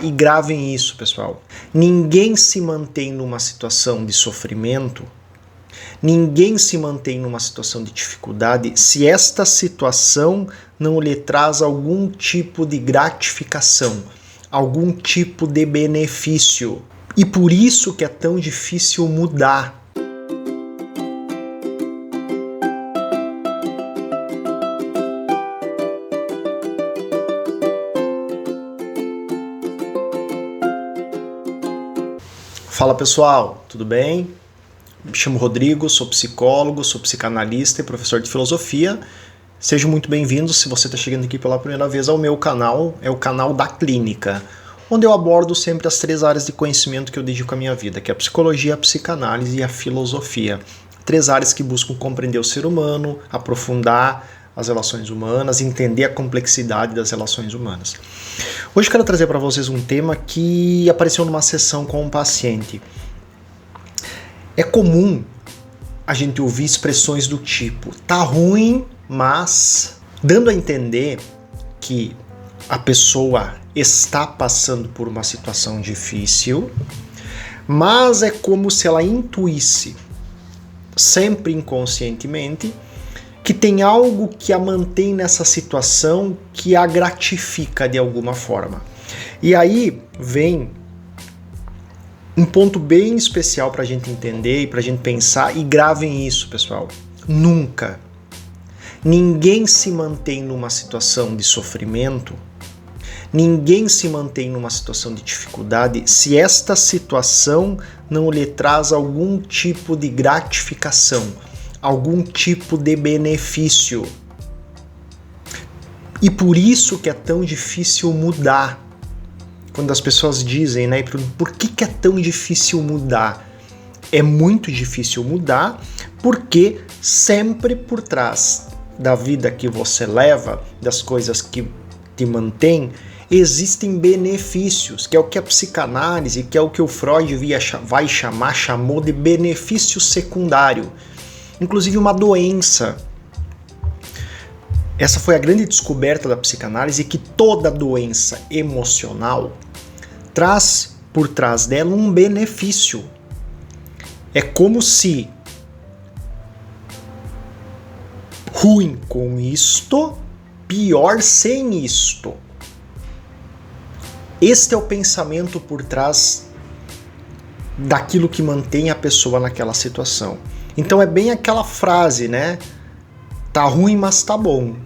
E gravem isso, pessoal. Ninguém se mantém numa situação de sofrimento, ninguém se mantém numa situação de dificuldade se esta situação não lhe traz algum tipo de gratificação, algum tipo de benefício. E por isso que é tão difícil mudar. Fala pessoal, tudo bem? Me chamo Rodrigo, sou psicólogo, sou psicanalista e professor de filosofia. Sejam muito bem-vindos, se você está chegando aqui pela primeira vez, ao meu canal, é o canal da Clínica, onde eu abordo sempre as 3 áreas de conhecimento que eu dedico à minha vida, que é a psicologia, a psicanálise e a filosofia. 3 áreas que buscam compreender o ser humano, aprofundar as relações humanas, entender a complexidade das relações humanas. Hoje eu quero trazer para vocês um tema que apareceu numa sessão com um paciente. É comum a gente ouvir expressões do tipo, tá ruim, mas dando a entender que a pessoa está passando por uma situação difícil, mas é como se ela intuísse, sempre inconscientemente, que tem algo que a mantém nessa situação que a gratifica de alguma forma. E aí vem um ponto bem especial para a gente entender e para a gente pensar, e gravem isso, pessoal. Nunca, ninguém se mantém numa situação de sofrimento, ninguém se mantém numa situação de dificuldade se esta situação não lhe traz algum tipo de gratificação, algum tipo de benefício. E por isso que é tão difícil mudar. Quando as pessoas dizem, né, por que é tão difícil mudar? É muito difícil mudar porque sempre por trás da vida que você leva, das coisas que te mantêm, existem benefícios, que é o que a psicanálise, que é o que o Freud chamou de benefício secundário. Inclusive uma doença. Essa foi a grande descoberta da psicanálise, que toda doença emocional traz por trás dela um benefício. É como se ruim com isto, pior sem isto. Este é o pensamento por trás daquilo que mantém a pessoa naquela situação. Então é bem aquela frase, né? Tá ruim, mas tá bom.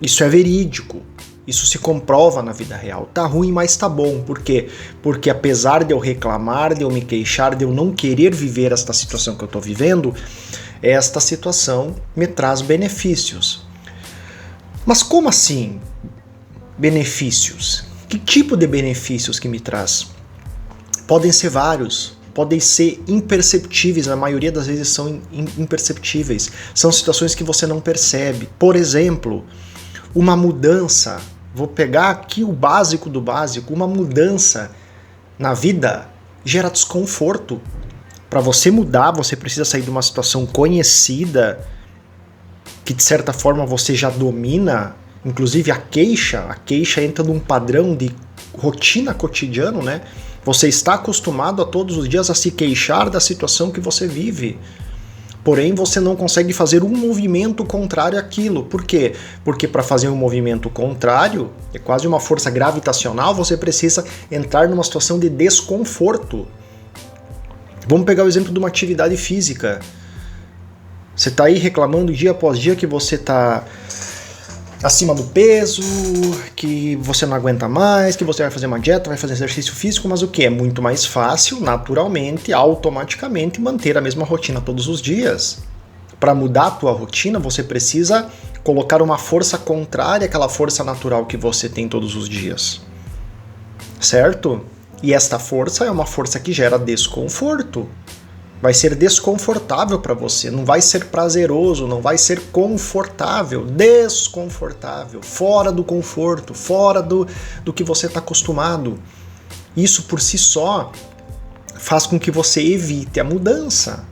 Isso é verídico. Isso se comprova na vida real. Tá ruim, mas tá bom. Por quê? Porque apesar de eu reclamar, de eu me queixar, de eu não querer viver esta situação que eu tô vivendo, esta situação me traz benefícios. Mas como assim benefícios? Que tipo de benefícios que me traz? Podem ser vários. Podem ser imperceptíveis, na maioria das vezes são imperceptíveis. São situações que você não percebe. Por exemplo, uma mudança, vou pegar aqui o básico do básico, uma mudança na vida gera desconforto. Para você mudar, você precisa sair de uma situação conhecida, que de certa forma você já domina, inclusive a queixa entra num padrão de rotina cotidiano, né? Você está acostumado a todos os dias a se queixar da situação que você vive. Porém, você não consegue fazer um movimento contrário àquilo. Por quê? Porque para fazer um movimento contrário, é quase uma força gravitacional, você precisa entrar numa situação de desconforto. Vamos pegar o exemplo de uma atividade física. Você está aí reclamando dia após dia que você está acima do peso, que você não aguenta mais, que você vai fazer uma dieta, vai fazer exercício físico, mas o que? É muito mais fácil, naturalmente, automaticamente, manter a mesma rotina todos os dias. Para mudar a tua rotina, você precisa colocar uma força contrária àquela força natural que você tem todos os dias. Certo? E esta força é uma força que gera desconforto. Vai ser desconfortável para você, não vai ser prazeroso, não vai ser confortável, desconfortável, fora do conforto, fora do que você está acostumado. Isso por si só faz com que você evite a mudança.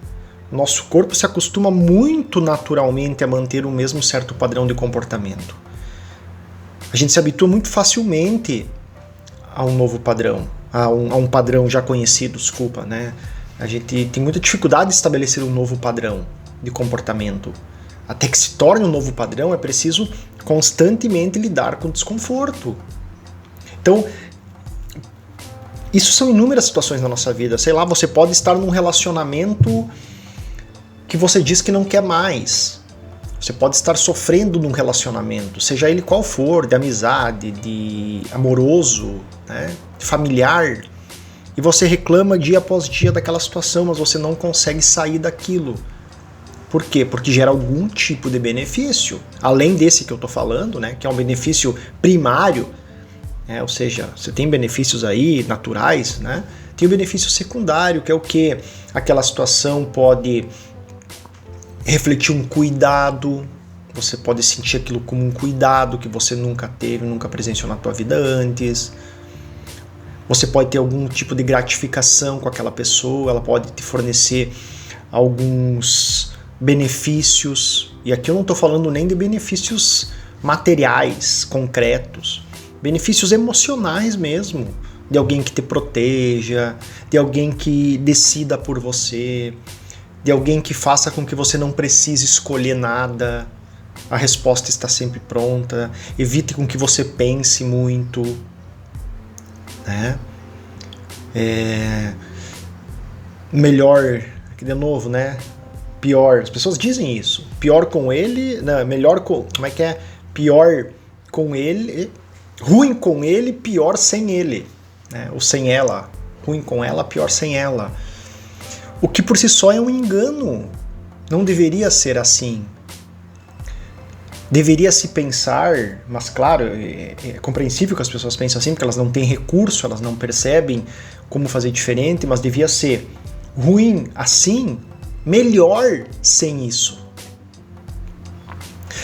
Nosso corpo se acostuma muito naturalmente a manter o mesmo certo padrão de comportamento. A gente se habitua muito facilmente a um novo padrão, a um padrão já conhecido, desculpa, né? A gente tem muita dificuldade de estabelecer um novo padrão de comportamento. Até que se torne um novo padrão, é preciso constantemente lidar com o desconforto. Então, isso são inúmeras situações na nossa vida. Sei lá, você pode estar num relacionamento que você diz que não quer mais. Você pode estar sofrendo num relacionamento, seja ele qual for, de amizade, de amoroso, né, de familiar, e você reclama dia após dia daquela situação, mas você não consegue sair daquilo. Por quê? Porque gera algum tipo de benefício, além desse que eu estou falando, né, que é um benefício primário, ou seja, você tem benefícios aí naturais, né, tem o benefício secundário, que é o quê? Aquela situação pode refletir um cuidado, você pode sentir aquilo como um cuidado que você nunca teve, nunca presenciou na tua vida antes. Você pode ter algum tipo de gratificação com aquela pessoa, ela pode te fornecer alguns benefícios, e aqui eu não estou falando nem de benefícios materiais, concretos, benefícios emocionais mesmo, de alguém que te proteja, de alguém que decida por você, de alguém que faça com que você não precise escolher nada, a resposta está sempre pronta, evite com que você pense muito, né? Melhor, aqui de novo, né? Pior, as pessoas dizem isso, pior com ele, não, melhor com, como é que é? Pior com ele, ruim com ele, pior sem ele, né? Ou sem ela, ruim com ela, pior sem ela. O que por si só é um engano. Não deveria ser assim. Deveria se pensar, mas claro, é compreensível que as pessoas pensam assim, porque elas não têm recurso, elas não percebem como fazer diferente, mas devia ser ruim assim, melhor sem isso.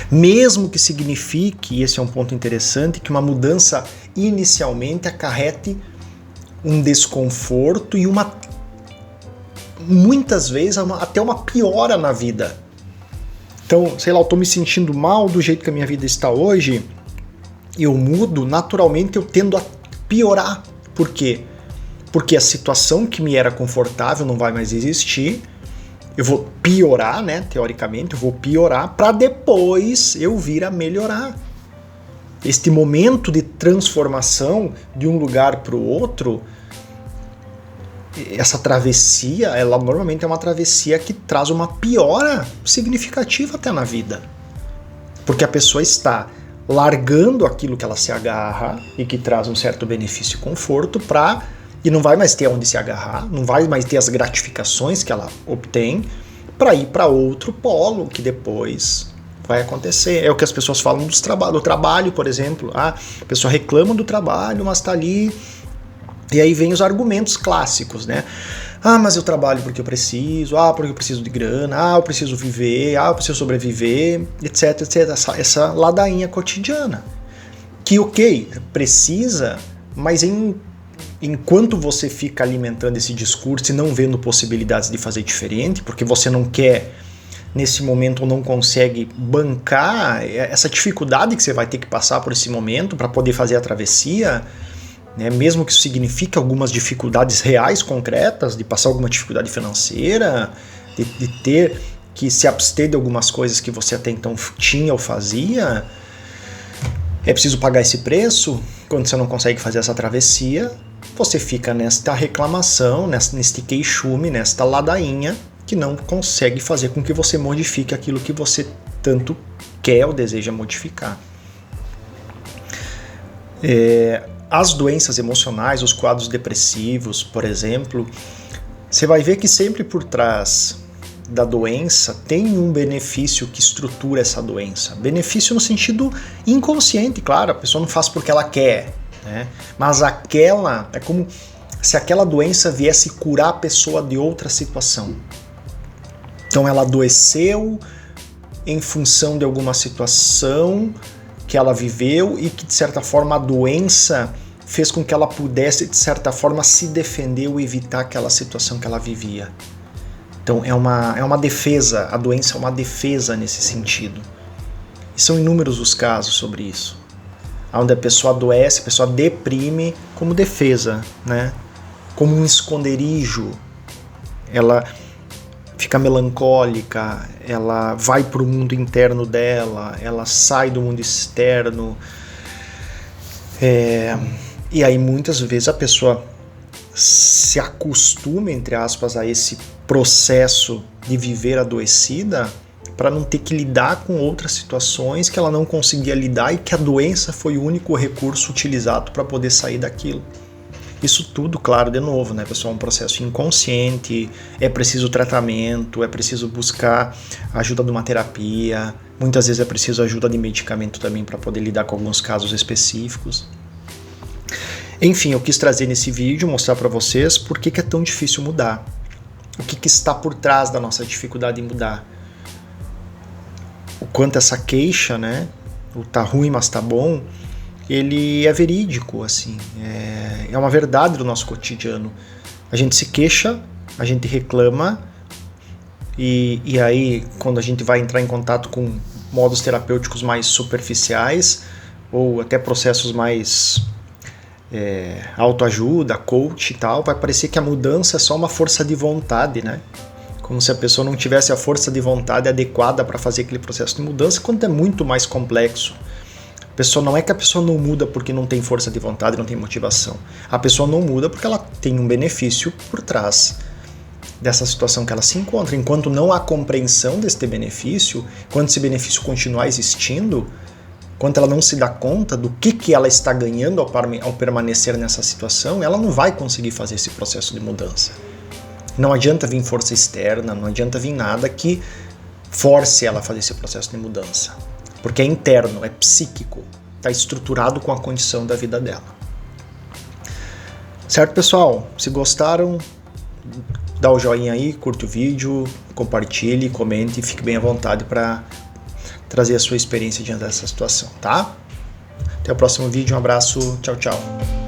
Mesmo que signifique, e esse é um ponto interessante, que uma mudança inicialmente acarrete um desconforto e muitas vezes até uma piora na vida. Então, sei lá, eu tô me sentindo mal do jeito que a minha vida está hoje, eu mudo, naturalmente eu tendo a piorar. Por quê? Porque a situação que me era confortável não vai mais existir, eu vou piorar, né, teoricamente, eu vou piorar para depois eu vir a melhorar. Este momento de transformação de um lugar para o outro, essa travessia, ela normalmente é uma travessia que traz uma piora significativa até na vida. Porque a pessoa está largando aquilo que ela se agarra e que traz um certo benefício e conforto e não vai mais ter onde se agarrar, não vai mais ter as gratificações que ela obtém para ir para outro polo que depois vai acontecer. É o que as pessoas falam do trabalho, por exemplo. A pessoa reclama do trabalho, mas está ali. E aí vem os argumentos clássicos, né? Mas eu trabalho porque eu preciso, porque eu preciso de grana, eu preciso viver, eu preciso sobreviver, etc, etc. Essa ladainha cotidiana. Que, ok, precisa, mas enquanto você fica alimentando esse discurso e não vendo possibilidades de fazer diferente, porque você não quer, nesse momento, ou não consegue bancar essa dificuldade que você vai ter que passar por esse momento para poder fazer a travessia, né, mesmo que isso signifique algumas dificuldades reais, concretas, de passar alguma dificuldade financeira, de ter que se abster de algumas coisas que você até então tinha ou fazia, é preciso pagar esse preço. Quando você não consegue fazer essa travessia, você fica nesta reclamação, neste queixume, nesta ladainha, que não consegue fazer com que você modifique aquilo que você tanto quer ou deseja modificar. As doenças emocionais, os quadros depressivos, por exemplo, você vai ver que sempre por trás da doença tem um benefício que estrutura essa doença. Benefício no sentido inconsciente, claro, a pessoa não faz porque ela quer, né? Mas é como se aquela doença viesse curar a pessoa de outra situação. Então ela adoeceu em função de alguma situação que ela viveu e que, de certa forma, a doença fez com que ela pudesse, de certa forma, se defender ou evitar aquela situação que ela vivia. Então é uma defesa, a doença é uma defesa nesse sentido. E são inúmeros os casos sobre isso. onde a pessoa adoece, a pessoa deprime como defesa, né? Como um esconderijo. Ela fica melancólica, ela vai para o mundo interno dela, ela sai do mundo externo. E aí muitas vezes a pessoa se acostuma, entre aspas, a esse processo de viver adoecida para não ter que lidar com outras situações que ela não conseguia lidar e que a doença foi o único recurso utilizado para poder sair daquilo. Isso tudo, claro, de novo, né, pessoal, é um processo inconsciente, é preciso tratamento, é preciso buscar a ajuda de uma terapia, muitas vezes é preciso ajuda de medicamento também para poder lidar com alguns casos específicos. Enfim, eu quis trazer nesse vídeo, mostrar para vocês por que é tão difícil mudar, o que está por trás da nossa dificuldade em mudar, o quanto essa queixa, né, o tá ruim mas tá bom, ele é verídico, assim, é uma verdade do nosso cotidiano. A gente se queixa, a gente reclama, e aí quando a gente vai entrar em contato com modos terapêuticos mais superficiais, ou até processos mais autoajuda, coach e tal, vai parecer que a mudança é só uma força de vontade, né? Como se a pessoa não tivesse a força de vontade adequada para fazer aquele processo de mudança, quando é muito mais complexo. A pessoa não é que a pessoa não muda porque não tem força de vontade, não tem motivação. A pessoa não muda porque ela tem um benefício por trás dessa situação que ela se encontra. Enquanto não há compreensão deste benefício, enquanto esse benefício continuar existindo, enquanto ela não se dá conta do que ela está ganhando ao permanecer nessa situação, ela não vai conseguir fazer esse processo de mudança. Não adianta vir força externa, não adianta vir nada que force ela a fazer esse processo de mudança. Porque é interno, é psíquico, está estruturado com a condição da vida dela. Certo, pessoal? Se gostaram, dá o joinha aí, curte o vídeo, compartilhe, comente e fique bem à vontade para trazer a sua experiência diante dessa situação, tá? Até o próximo vídeo, um abraço, tchau, tchau.